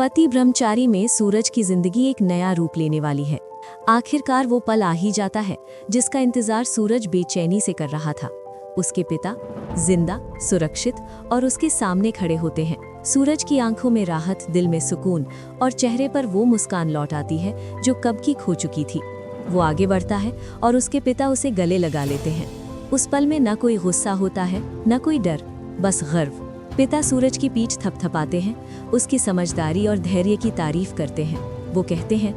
पति ब्रह्मचारी में सूरज की जिंदगी एक नया रूप लेने वाली है। आखिरकार वो पल आ ही जाता है जिसका इंतजार सूरज बेचैनी से कर रहा था। उसके पिता जिंदा, सुरक्षित और उसके सामने खड़े होते हैं। सूरज की आंखों में राहत, दिल में सुकून और चेहरे पर वो मुस्कान लौट आती है जो कब की खो चुकी थी। वो आगे बढ़ता है और उसके पिता उसे गले लगा लेते हैं। उस पल में न कोई गुस्सा होता है, न कोई डर, बस गर्व। पिता सूरज की पीठ थपथपाते हैं, उसकी समझदारी और धैर्य की तारीफ करते हैं। वो कहते हैं,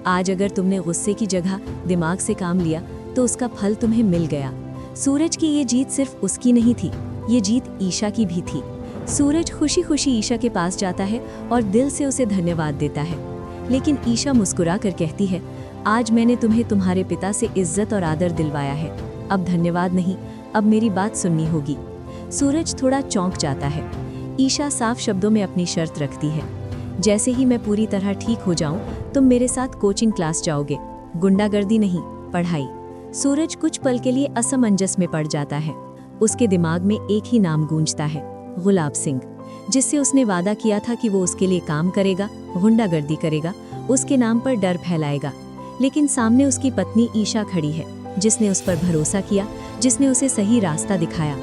आज अगर तुमने गुस्से की जगह दिमाग से काम लिया तो उसका फल तुम्हें मिल गया। सूरज की ये जीत सिर्फ उसकी नहीं थी, ये जीत ईशा की भी थी। सूरज खुशी खुशी ईशा के पास जाता है और दिल से उसे धन्यवाद देता है। लेकिन ईशा मुस्कुरा कर कहती है, आज मैंने तुम्हें तुम्हारे पिता से इज्जत और आदर दिलवाया है, अब धन्यवाद नहीं, अब मेरी बात सुननी होगी। सूरज थोड़ा चौंक जाता है। ईशा साफ शब्दों में अपनी शर्त रखती है, जैसे ही मैं पूरी तरह ठीक हो जाऊं तुम मेरे साथ कोचिंग क्लास जाओगे, गुंडागर्दी नहीं, पढ़ाई। सूरज कुछ पल के लिए असमंजस में पड़ जाता है। उसके दिमाग में एक ही नाम गूंजता है, गुलाब सिंह, जिससे उसने वादा किया था कि वो उसके लिए काम करेगा, गुंडागर्दी करेगा, उसके नाम पर डर फैलाएगा। लेकिन सामने उसकी पत्नी ईशा खड़ी है, जिसने उस पर भरोसा किया, जिसने उसे सही रास्ता दिखाया।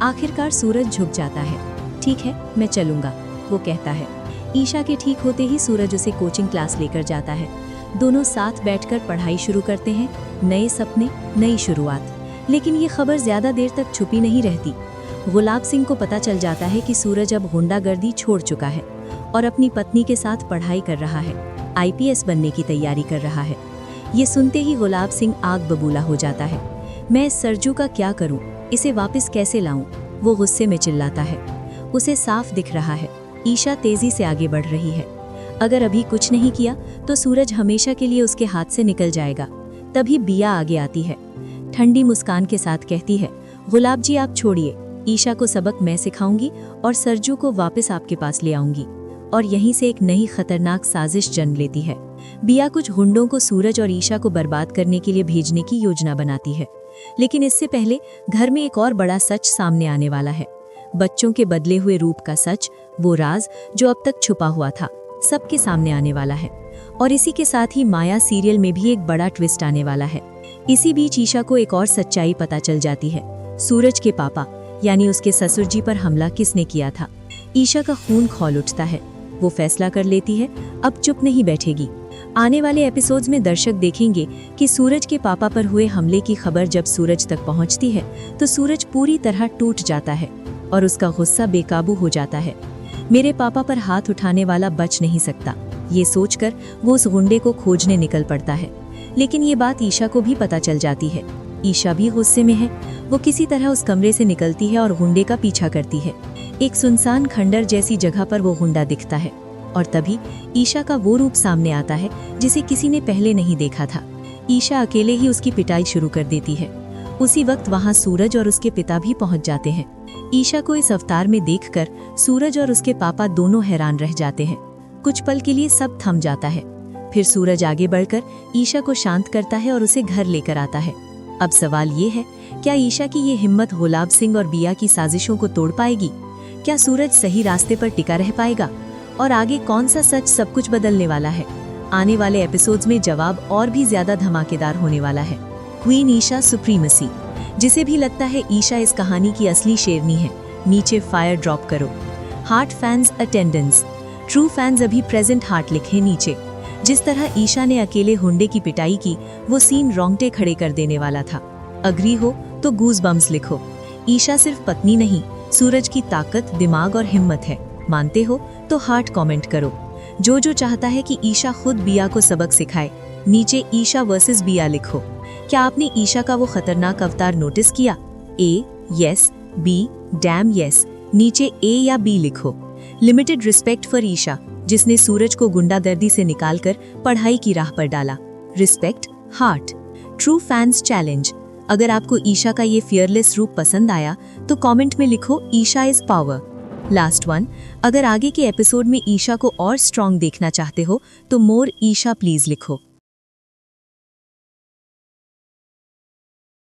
आखिरकार सूरज झुक जाता है। ठीक है, मैं चलूंगा, वो कहता है। ईशा के ठीक होते ही सूरज उसे कोचिंग क्लास लेकर जाता है। दोनों साथ बैठकर पढ़ाई शुरू करते हैं। नए सपने, नई शुरुआत। लेकिन ये खबर ज्यादा देर तक छुपी नहीं रहती। गुलाब सिंह को पता चल जाता है कि सूरज अब गुंडागर्दी छोड़ चुका है और अपनी पत्नी के साथ पढ़ाई कर रहा है, IPS बनने की तैयारी कर रहा है। ये सुनते ही गुलाब सिंह आग बबूला हो जाता है। मैं इस सरजू का क्या करूं, इसे वापस कैसे लाऊं? वो गुस्से में चिल्लाता है। उसे साफ दिख रहा है, ईशा तेजी से आगे बढ़ रही है। अगर अभी कुछ नहीं किया तो सूरज हमेशा के लिए उसके हाथ से निकल जाएगा। तभी बिया आगे आती है, ठंडी मुस्कान के साथ कहती है, गुलाब जी आप छोड़िए, ईशा को सबक मैं सिखाऊंगी और सरजू को वापस आपके पास ले आऊंगी। और यहीं से एक नई खतरनाक साजिश जन्म लेती है। बिया कुछ गुंडों को सूरज और ईशा को बर्बाद करने के लिए भेजने की योजना बनाती है। लेकिन इससे पहले घर में एक और बड़ा सच सामने आने वाला है। बच्चों के बदले हुए रूप का सच, वो राज जो अब तक छुपा हुआ था, सबके सामने आने वाला है। और इसी के साथ ही माया सीरियल में भी एक बड़ा ट्विस्ट आने वाला है। इसी बीच ईशा को एक और सच्चाई पता चल जाती है। सूरज के पापा यानी उसके ससुर जी पर हमला किसने किया था। ईशा का खून खौल उठता है। वो फैसला कर लेती है, अब चुप नहीं बैठेगी। आने वाले एपिसोड्स में दर्शक देखेंगे कि सूरज के पापा पर हुए हमले की खबर जब सूरज तक पहुंचती है तो सूरज पूरी तरह टूट जाता है और उसका गुस्सा बेकाबू हो जाता है। मेरे पापा पर हाथ उठाने वाला बच नहीं सकता, ये सोचकर वो उस गुंडे को खोजने निकल पड़ता है। लेकिन ये बात ईशा को भी पता चल जाती है। ईशा भी गुस्से में है। वो किसी तरह उस कमरे से निकलती है और गुंडे का पीछा करती है। एक सुनसान खंडर जैसी जगह पर वो गुंडा दिखता है और तभी ईशा का वो रूप सामने आता है जिसे किसी ने पहले नहीं देखा था। ईशा अकेले ही उसकी पिटाई शुरू कर देती है। उसी वक्त वहाँ सूरज और उसके पिता भी पहुँच जाते हैं। ईशा को इस अवतार में देखकर सूरज और उसके पापा दोनों हैरान रह जाते हैं। कुछ पल के लिए सब थम जाता है। फिर सूरज आगे बढ़कर ईशा को शांत करता है और उसे घर लेकर आता है। अब सवाल ये है, क्या ईशा की ये हिम्मत गुलाब सिंह और बिया की साजिशों को तोड़ पाएगी? क्या सूरज सही रास्ते पर टिका रह पाएगा? और आगे कौन सा सच सब कुछ बदलने वाला है? आने वाले एपिसोड्स में जवाब और भी ज्यादा धमाकेदार होने वाला है। Queen Isha supremacy. जिसे भी लगता है ईशा इस कहानी की असली शेरनी है, नीचे फायर ड्रॉप करो। Heart fans attendance, true fans अभी प्रेजेंट हार्ट लिखे नीचे। जिस तरह ईशा ने अकेले हुंडे की पिटाई की, वो सीन रोंगटे खड़े कर देने वाला था। अग्री हो तो गूज बम्स लिखो। ईशा सिर्फ पत्नी नहीं, सूरज की ताकत, दिमाग और हिम्मत है। मानते हो तो हार्ट कमेंट करो। जो चाहता है कि ईशा खुद बिया को सबक सिखाए, नीचे ईशा वर्सेस बिया लिखो। क्या आपने ईशा का वो खतरनाक अवतार नोटिस किया? A yes, B dam yes, नीचे A या B लिखो। लिमिटेड रिस्पेक्ट फॉर ईशा, जिसने सूरज को गुंडागर्दी से निकालकर पढ़ाई की राह पर डाला। Respect, heart. True fans challenge, अगर आपको ईशा का ये फियरलेस रूप पसंद आया तो कमेंट में लिखो Isha is power. Last one, अगर आगे के एपिसोड में ईशा को और स्ट्रॉन्ग देखना चाहते हो तो मोर ईशा प्लीज लिखो।